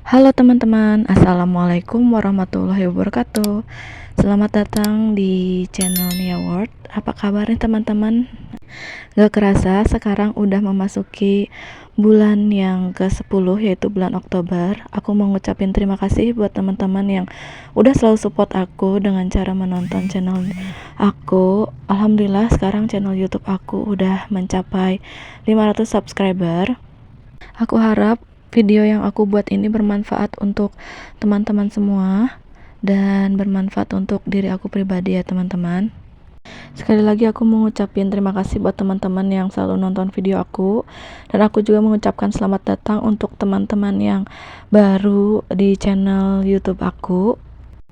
Halo teman-teman, Assalamualaikum warahmatullahi wabarakatuh. Selamat datang di channel Nia World. Apa kabarnya teman-teman? Gak kerasa sekarang udah memasuki bulan yang ke-10, yaitu bulan Oktober. Aku mau ngucapin terima kasih buat teman-teman yang udah selalu support aku dengan cara menonton channel aku. Alhamdulillah sekarang channel YouTube aku udah mencapai 500 subscriber. Aku harap video yang aku buat ini bermanfaat untuk teman-teman semua dan bermanfaat untuk diri aku pribadi ya teman-teman. Sekali lagi aku mengucapkan terima kasih buat teman-teman yang selalu nonton video aku, dan aku juga mengucapkan selamat datang untuk teman-teman yang baru di channel YouTube aku.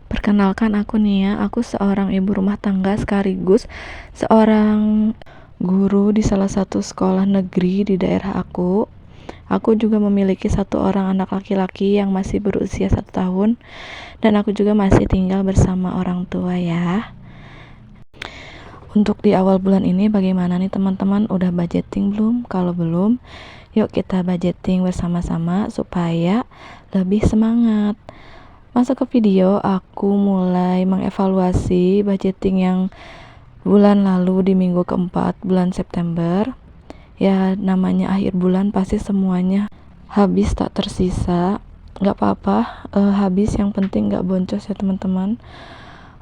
Perkenalkan aku Nia, aku seorang ibu rumah tangga sekaligus seorang guru di salah satu sekolah negeri di daerah aku. Aku juga memiliki satu orang anak laki-laki yang masih berusia 1 tahun, dan aku juga masih tinggal bersama orang tua ya. Untuk di awal bulan ini bagaimana nih teman-teman, udah budgeting belum? Kalau belum, yuk kita budgeting bersama-sama supaya lebih semangat. Masuk ke video, aku mulai mengevaluasi budgeting yang bulan lalu di minggu keempat bulan September. Ya namanya akhir bulan pasti semuanya habis tak tersisa. Gak apa-apa, habis yang penting gak boncos ya teman-teman.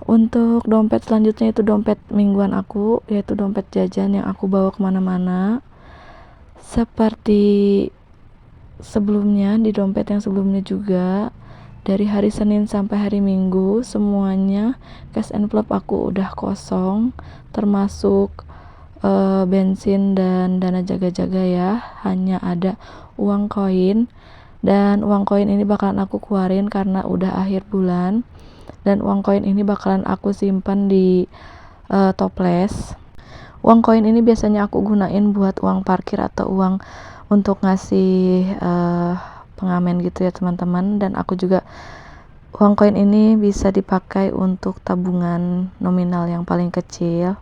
Untuk dompet selanjutnya itu dompet mingguan aku, yaitu dompet jajan yang aku bawa kemana-mana. Seperti sebelumnya, di dompet yang sebelumnya juga, dari hari Senin sampai hari Minggu semuanya cash envelope aku udah kosong, termasuk bensin dan dana jaga-jaga ya. Hanya ada uang koin, dan uang koin ini bakalan aku keluarin karena udah akhir bulan, dan uang koin ini bakalan aku simpan di toples. Uang koin ini biasanya aku gunain buat uang parkir atau uang untuk ngasih pengamen gitu ya teman-teman. Dan aku juga uang koin ini bisa dipakai untuk tabungan nominal yang paling kecil.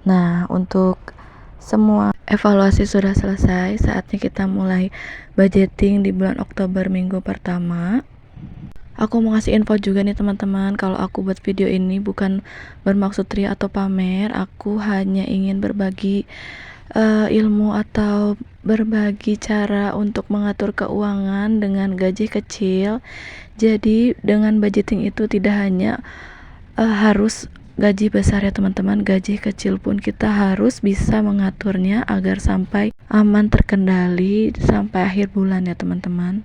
Nah, untuk semua evaluasi sudah selesai, saatnya kita mulai budgeting di bulan Oktober minggu pertama. Aku mau ngasih info juga nih teman-teman, kalau aku buat video ini bukan bermaksud ria atau pamer. Aku hanya ingin berbagi ilmu atau berbagi cara untuk mengatur keuangan dengan gaji kecil. Jadi dengan budgeting itu tidak hanya harus gaji besar ya teman-teman, gaji kecil pun kita harus bisa mengaturnya agar sampai aman terkendali sampai akhir bulan ya teman-teman.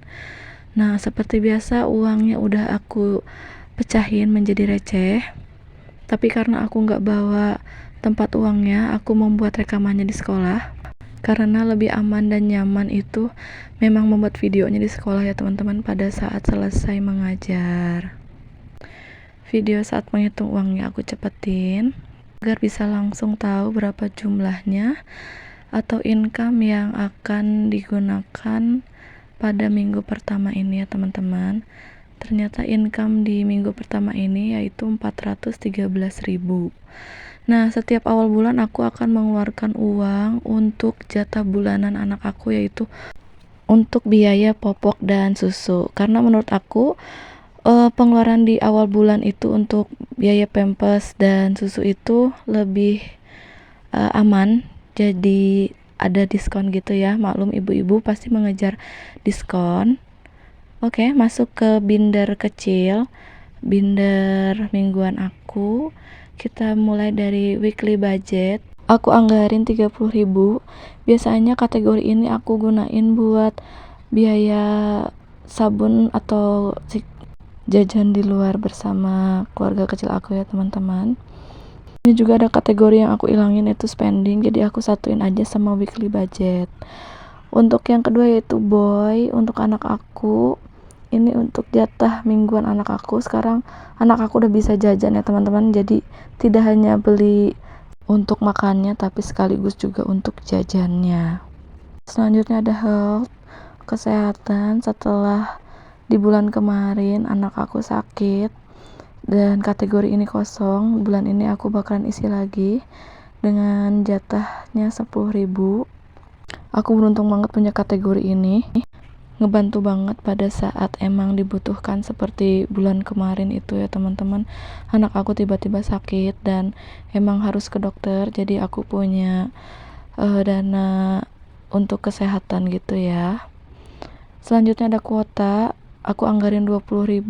Nah, seperti biasa uangnya udah aku pecahin menjadi receh, tapi karena aku nggak bawa tempat uangnya, aku membuat rekamannya di sekolah. Karena lebih aman dan nyaman itu memang membuat videonya di sekolah ya teman-teman pada saat selesai mengajar. Video saat menghitung uangnya aku cepetin agar bisa langsung tahu berapa jumlahnya atau income yang akan digunakan pada minggu pertama ini ya teman-teman. Ternyata income di minggu pertama ini yaitu 413.000. Nah, setiap awal bulan aku akan mengeluarkan uang untuk jatah bulanan anak aku, yaitu untuk biaya popok dan susu. Karena menurut aku pengeluaran di awal bulan itu untuk biaya pampers dan susu itu lebih aman, jadi ada diskon gitu ya. Maklum ibu-ibu pasti mengejar diskon. Oke, masuk ke binder kecil, binder mingguan aku. Kita mulai dari weekly budget. Aku anggarin 30.000. Biasanya kategori ini aku gunain buat biaya sabun atau jajan di luar bersama keluarga kecil aku ya teman-teman. Ini juga ada kategori yang aku ilangin, yaitu spending, jadi aku satuin aja sama weekly budget. Untuk yang kedua yaitu boy, untuk anak aku. Ini untuk jatah mingguan anak aku. Sekarang anak aku udah bisa jajan ya teman-teman, jadi tidak hanya beli untuk makannya tapi sekaligus juga untuk jajannya. Selanjutnya ada health, kesehatan. Setelah di bulan kemarin anak aku sakit dan kategori ini kosong, bulan ini aku bakalan isi lagi dengan jatahnya 10.000. Aku beruntung banget punya kategori ini. ngebantu banget pada saat emang dibutuhkan, seperti bulan kemarin itu ya teman-teman, anak aku tiba-tiba sakit dan emang harus ke dokter, jadi aku punya dana untuk kesehatan gitu ya. Selanjutnya ada kuota, aku anggarin 20.000.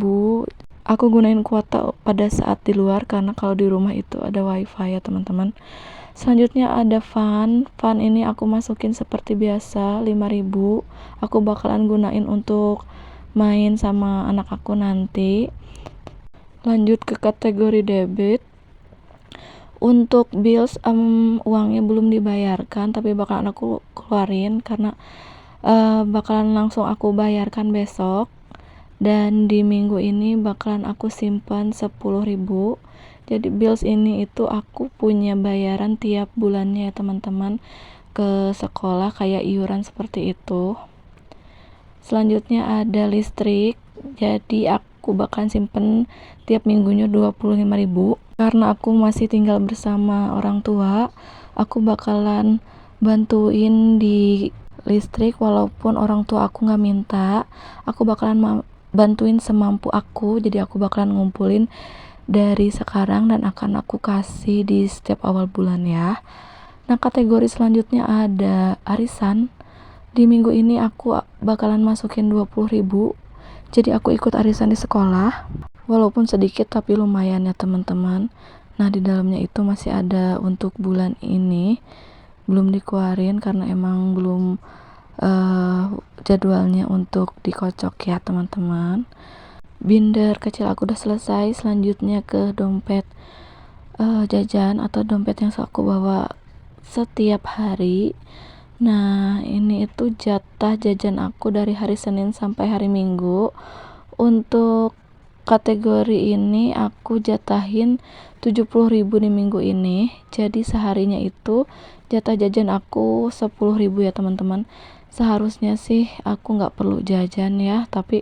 Aku gunain kuota pada saat di luar karena kalau di rumah itu ada wifi ya teman-teman. Selanjutnya ada fun ini aku masukin seperti biasa 5.000. Aku bakalan gunain untuk main sama anak aku nanti. Lanjut ke kategori debit. Untuk bills uangnya belum dibayarkan tapi bakalan aku keluarin karena bakalan langsung aku bayarkan besok. Dan di minggu ini bakalan aku simpan 10.000. Jadi bills ini itu aku punya bayaran tiap bulannya ya teman-teman, ke sekolah kayak iuran seperti itu. Selanjutnya ada listrik, jadi aku bakalan simpen tiap minggunya 25.000. Karena aku masih tinggal bersama orang tua, aku bakalan bantuin di listrik walaupun orang tua aku nggak minta. Aku bakalan bantuin semampu aku, jadi aku bakalan ngumpulin dari sekarang dan akan aku kasih di setiap awal bulan ya. Nah, kategori selanjutnya ada arisan. Di minggu ini aku bakalan masukin 20.000, jadi aku ikut arisan di sekolah walaupun sedikit tapi lumayan ya teman-teman. Nah, di dalamnya itu masih ada untuk bulan ini, belum dikeluarin karena emang belum jadwalnya untuk dikocok ya teman-teman. Binder kecil aku udah selesai. Selanjutnya ke dompet jajan atau dompet yang aku bawa setiap hari. Nah, ini itu jatah jajan aku dari hari Senin sampai hari Minggu. Untuk kategori ini aku jatahin 70.000 di minggu ini, jadi seharinya itu jatah jajan aku 10.000 ya teman-teman. Seharusnya sih aku nggak perlu jajan ya, tapi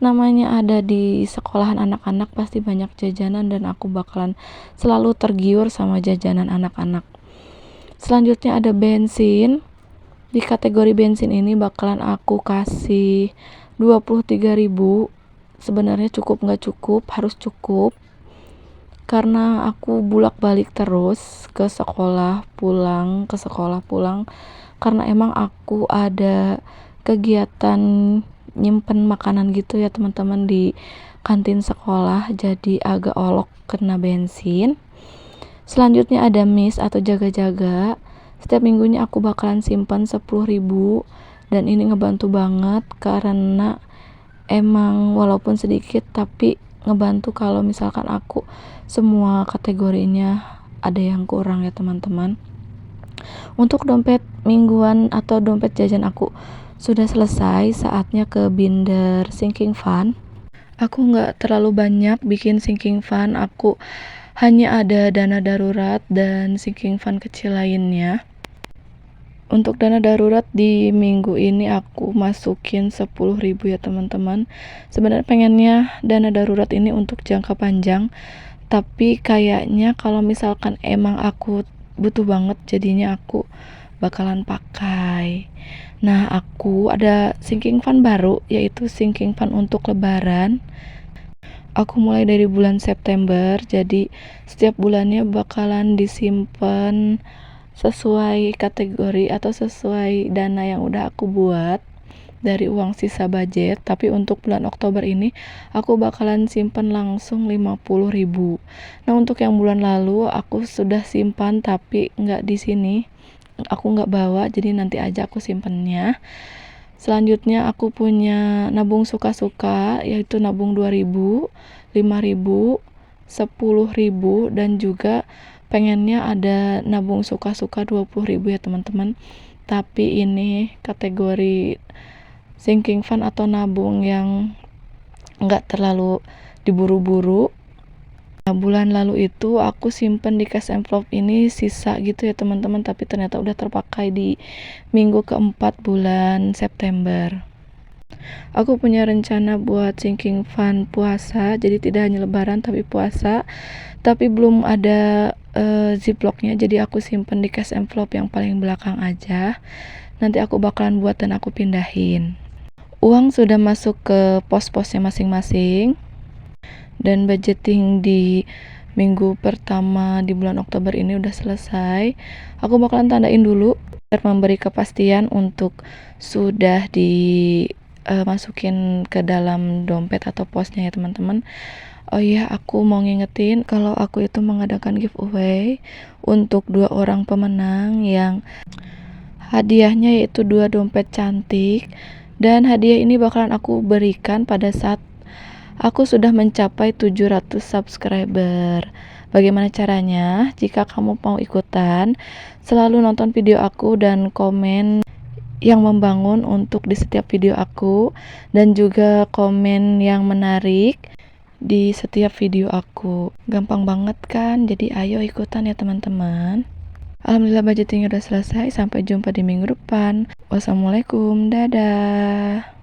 namanya ada di sekolahan anak-anak pasti banyak jajanan dan aku bakalan selalu tergiur sama jajanan anak-anak. Selanjutnya ada bensin. Di kategori bensin ini bakalan aku kasih 23.000. Sebenarnya cukup nggak cukup, harus cukup karena aku bolak-balik terus ke sekolah pulang, karena emang aku ada kegiatan nyimpen makanan gitu ya teman-teman di kantin sekolah, jadi agak olok kena bensin. Selanjutnya ada miss atau jaga-jaga. Setiap minggunya aku bakalan simpan 10.000 dan ini ngebantu banget karena emang walaupun sedikit tapi ngebantu kalau misalkan aku semua kategorinya ada yang kurang ya teman-teman. Untuk dompet mingguan atau dompet jajan aku sudah selesai, saatnya ke binder sinking fund. Aku nggak terlalu banyak bikin sinking fund, aku hanya ada dana darurat dan sinking fund kecil lainnya. Untuk dana darurat di minggu ini aku masukin 10.000 ya teman-teman. Sebenarnya pengennya dana darurat ini untuk jangka panjang, tapi kayaknya kalau misalkan emang aku butuh banget jadinya aku bakalan pakai. Nah, aku ada sinking fund baru, yaitu sinking fund untuk lebaran. Aku mulai dari bulan September, jadi setiap bulannya bakalan disimpan sesuai kategori atau sesuai dana yang udah aku buat dari uang sisa budget. Tapi untuk bulan Oktober ini aku bakalan simpan langsung 50.000. Nah, untuk yang bulan lalu aku sudah simpan tapi nggak di sini, aku nggak bawa, jadi nanti aja aku simpennya. Selanjutnya aku punya nabung suka-suka, yaitu nabung 2.000, 5.000, 10.000 dan juga pengennya ada nabung suka-suka 20.000 ya teman-teman. Tapi ini kategori sinking fund atau nabung yang nggak terlalu diburu-buru. Nah, bulan lalu itu aku simpen di cash envelope ini sisa gitu ya teman-teman, tapi ternyata udah terpakai di minggu keempat bulan September. Aku punya rencana buat sinking fund puasa, jadi tidak hanya lebaran tapi puasa, tapi belum ada ziplocknya, jadi aku simpen di cash envelope yang paling belakang aja. Nanti aku bakalan buat dan aku pindahin. Uang sudah masuk ke pos-posnya masing-masing, dan budgeting di minggu pertama di bulan Oktober ini udah selesai. Aku bakalan tandain dulu biar memberi kepastian untuk sudah dimasukin ke dalam dompet atau posnya ya teman-teman. Oh iya, aku mau ngingetin kalau aku itu mengadakan giveaway untuk 2 orang pemenang yang hadiahnya yaitu 2 dompet cantik, dan hadiah ini bakalan aku berikan pada saat aku sudah mencapai 700 subscriber. Bagaimana caranya? Jika kamu mau ikutan, selalu nonton video aku dan komen yang membangun untuk di setiap video aku, dan juga komen yang menarik di setiap video aku. Gampang banget kan? Jadi ayo ikutan ya teman-teman. Alhamdulillah budgetingnya udah selesai. Sampai jumpa di minggu depan. Wassalamualaikum. Dadah.